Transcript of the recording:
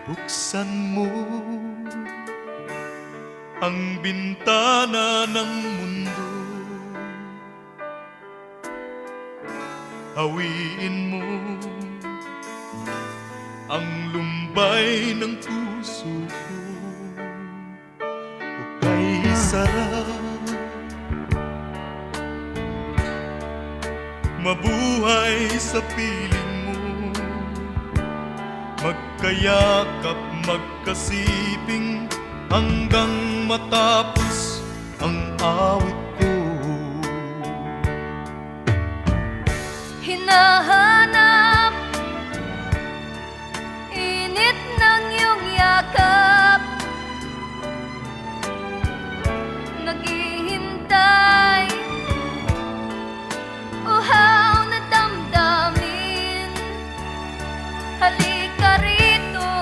Buksan mo ang bintana ng mundo, hawiin mo ang lumbay ng puso ko. Hukay sarap, mabuhay sa piling mo, magkayakap, magkasiping hanggang matapos ang awit ko. Hinahanap